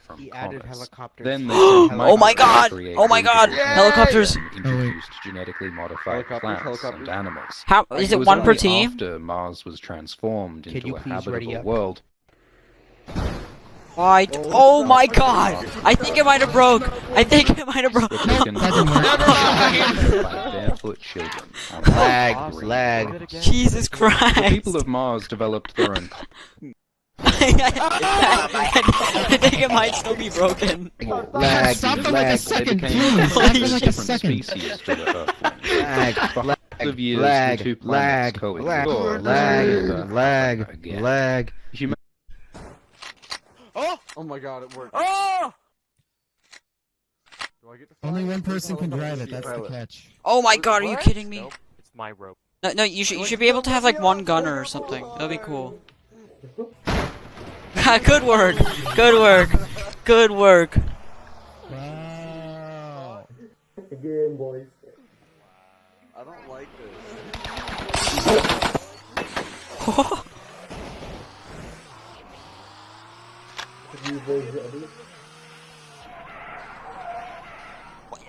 from He added comets. helicopters. Then they Oh sent Oh my god! create Oh my god! breedable Helicopters! plants and introduced genetically modified plants and animals. How is It it was one per only team? after Mars was transformed Can into you a please ready habitable up? world. Why? Oh my god! I think it might have broke. I think it might have broke. Were taken by barefoot children on Lag, Mars. lag. Jesus The Christ! people of Mars developed their own I think it might still be broken. Lag, Stop for like a lag, second, They please. became Stop for like a different second. species to the Earthlings. lag, For lag, hundreds of years, lag, the two planets lag, coexisted. lag, lag, Again. lag. Human Oh my god, it worked. Oh! Do I get to fly Only it? one person can Helicopter drive it. That's the pilot. catch. Oh my god, are you kidding me? Nope, it's my rope. No, you should be able to have like one gunner or something. That'd be cool. Good work. Good work. Good work. Wow. I don't like this.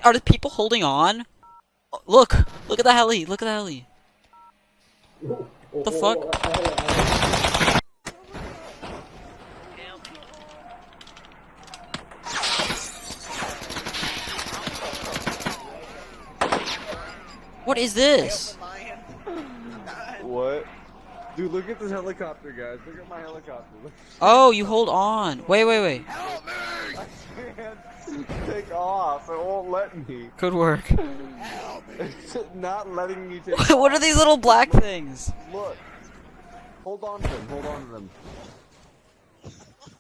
Are the people holding on? Look at the heli. Look at the heli. The fuck? What is this? What? Dude, look at this helicopter, guys. Look at my helicopter. Look. Oh, you hold on. Wait. I can't take off. It won't let me. Good work. It's not letting me take What are these little black things? Look. Hold on to them. Hold on to them.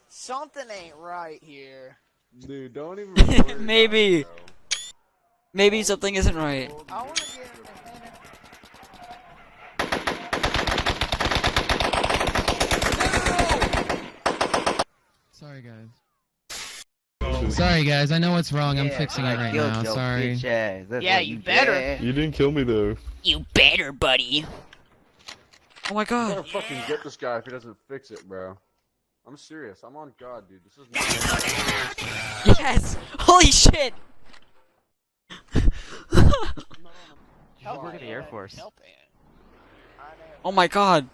Something ain't right here. Dude, don't even worry about it, Maybe. bro. Maybe something isn't right. I wanna get Sorry, guys. Sorry, guys. I know what's wrong. I'm fixing it right now. Sorry. Yeah, you better. You didn't kill me though. You better, buddy. Oh my I'm gonna god. fucking get this guy if he doesn't fix it, bro. I'm serious. I'm on God, dude. This is not. Yes! Holy shit! Help work at the Air Force. Help it. Oh my god.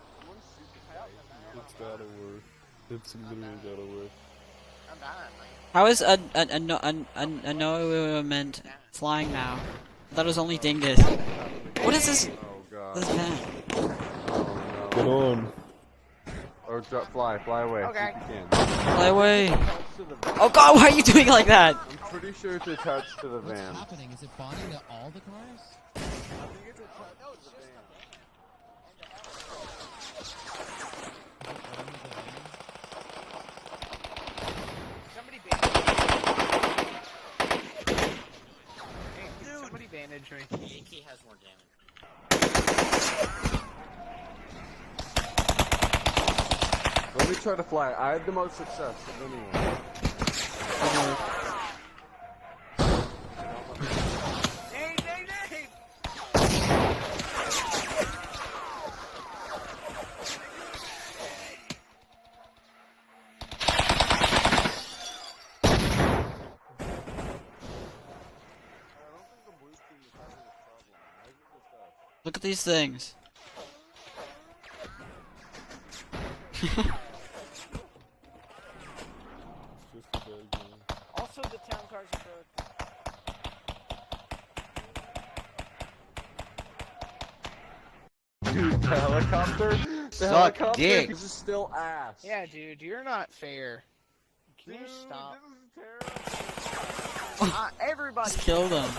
It's gotta work. It's literally gotta work. I'm dying, man. How is a meant flying now? I thought it was only Dingus. What is this? Oh God. This man? Oh Get no. on. Or fly away. Okay. If you can. Fly away. Attach to the van. Oh god, why are you doing like that? I'm pretty sure it's attached to the What's van. happening? Is it bonding to all the cars? I think it's attached to the van. Somebody bandage me. Hey, dude, somebody bandage me. Yankee has more damage. Let me try to fly. I had the most success of anyone. Nate! Look at these things. It's just a bad game. Also, the town cars are broke. Dude, the helicopter? The Suck helicopter dick. is still ass. Yeah, dude, you're not fair. Can you Dude, stop? this is terrible. Everybody. Just kill them.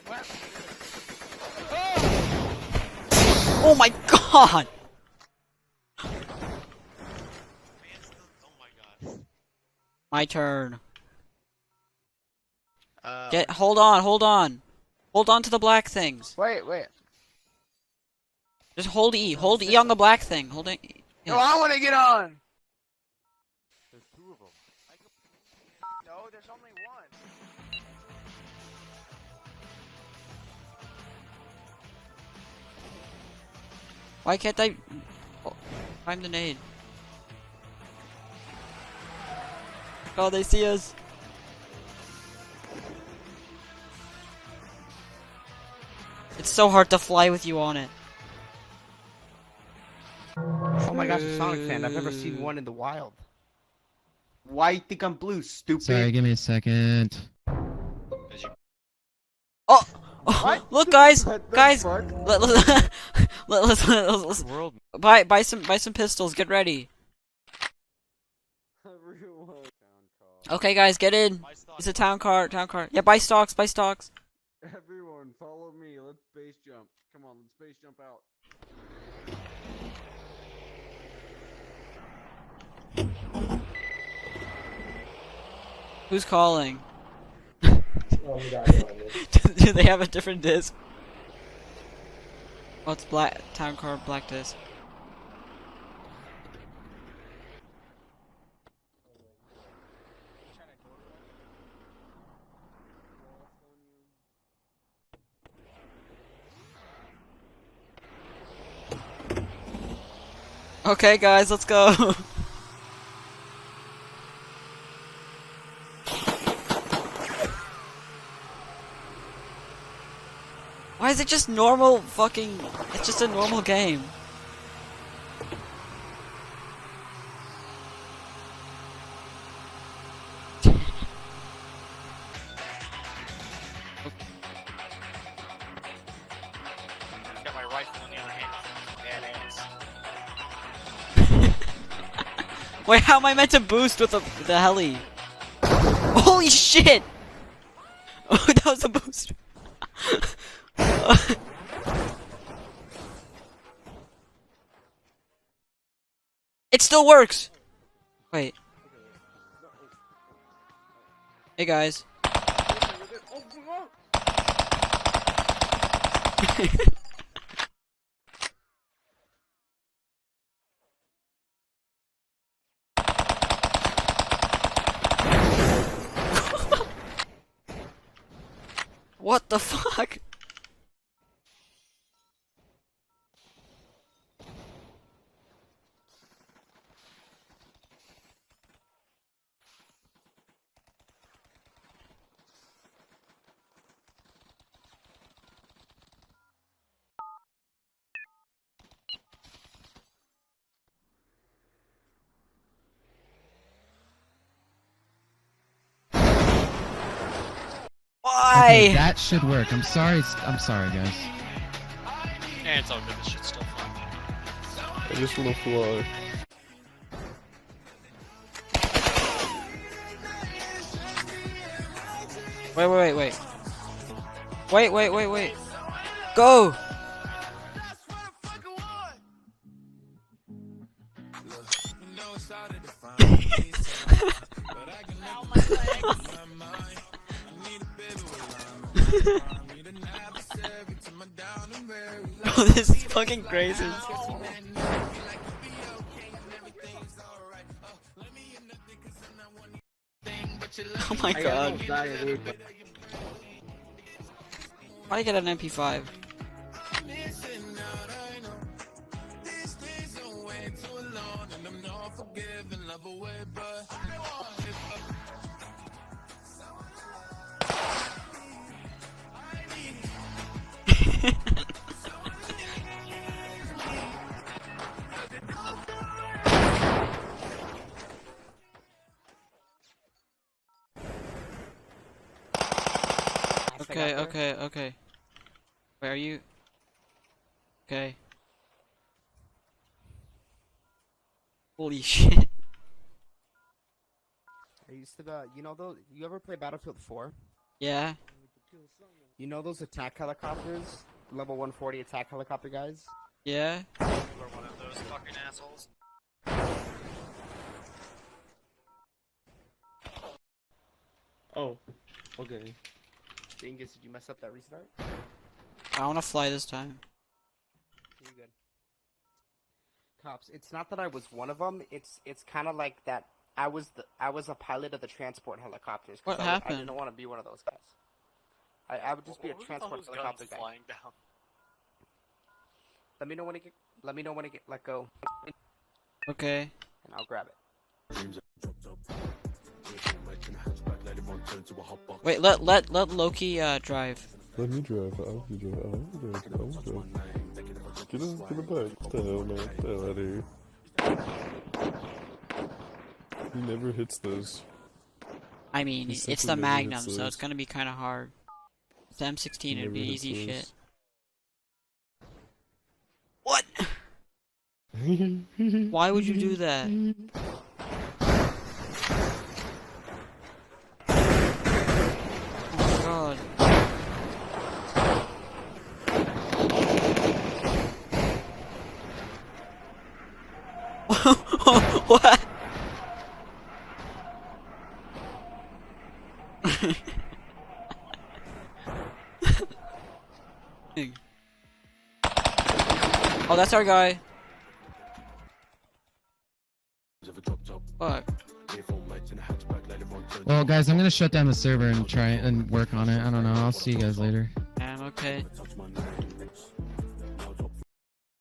What? Oh my god! My turn. Hold on. Hold on to the black things. Wait. Just hold E. Hold E on the black thing. Hold it. No, I want to get on. There's two of them. No, there's only one. Why can't I find the nade? Oh, they see us. It's so hard to fly with you on it. Oh my gosh, a Sonic fan. I've never seen one in the wild. Why you think I'm blue, stupid? Sorry, give me a second. Oh, What? look, guys, What the guys, fuck? let's buy some pistols. Get ready. Everyone. Okay, guys, get in. It's a town car. Yeah, buy stocks. Everyone, follow me. Let's base jump. Come on, let's base jump out. Who's calling? Do they have a different disc? Oh, it's black town car black disc. Okay, guys, let's go. Why is it just normal fucking... It's just a normal game. Got my rifle in the other hand. Badass. Wait, how am I meant to boost with the heli? Holy shit! Oh, that was a boost. It still works! Wait. Hey guys. What the fuck? Okay, Why? that should work. I'm sorry, guys. Yeah, it's all good. This shit's still fun. I just wanna fly. Wait. Go! Oh, this is fucking crazy. Oh my god. Why did I get an MP5? Okay. Where are you? Okay. Holy shit. I used to, you know those, you ever play Battlefield 4? Yeah? You know those attack helicopters? Level 140 attack helicopter guys? Yeah? You are one of those fucking assholes. Oh, okay. Dingus, did you mess up that restart? I wanna fly this time. You're good. Cops, it's not that I was one of them, it's kind of like that I was a pilot of the transport helicopters. 'Cause What I happened? didn't want to be one of those guys. I would just be a What were transport those guns helicopter guy. flying down? Let me know when it get Let me know when it get let go, Okay. and I'll grab it. Wait, let Loki drive. Let me drive. I'll be drive. I'll drive. I'll drive. Get in the back. What the hell, man? Get the hell out of here. He never hits those. I mean, He it's simply the never Magnum, hits so it's those. gonna be kind of hard. The M16 would Never be hits easy those. shit. What? Why would you do that? Oh my god. What? Oh, that's our guy. Fuck. Well, guys, I'm gonna shut down the server and try and work on it. I don't know. I'll see you guys later. I'm okay.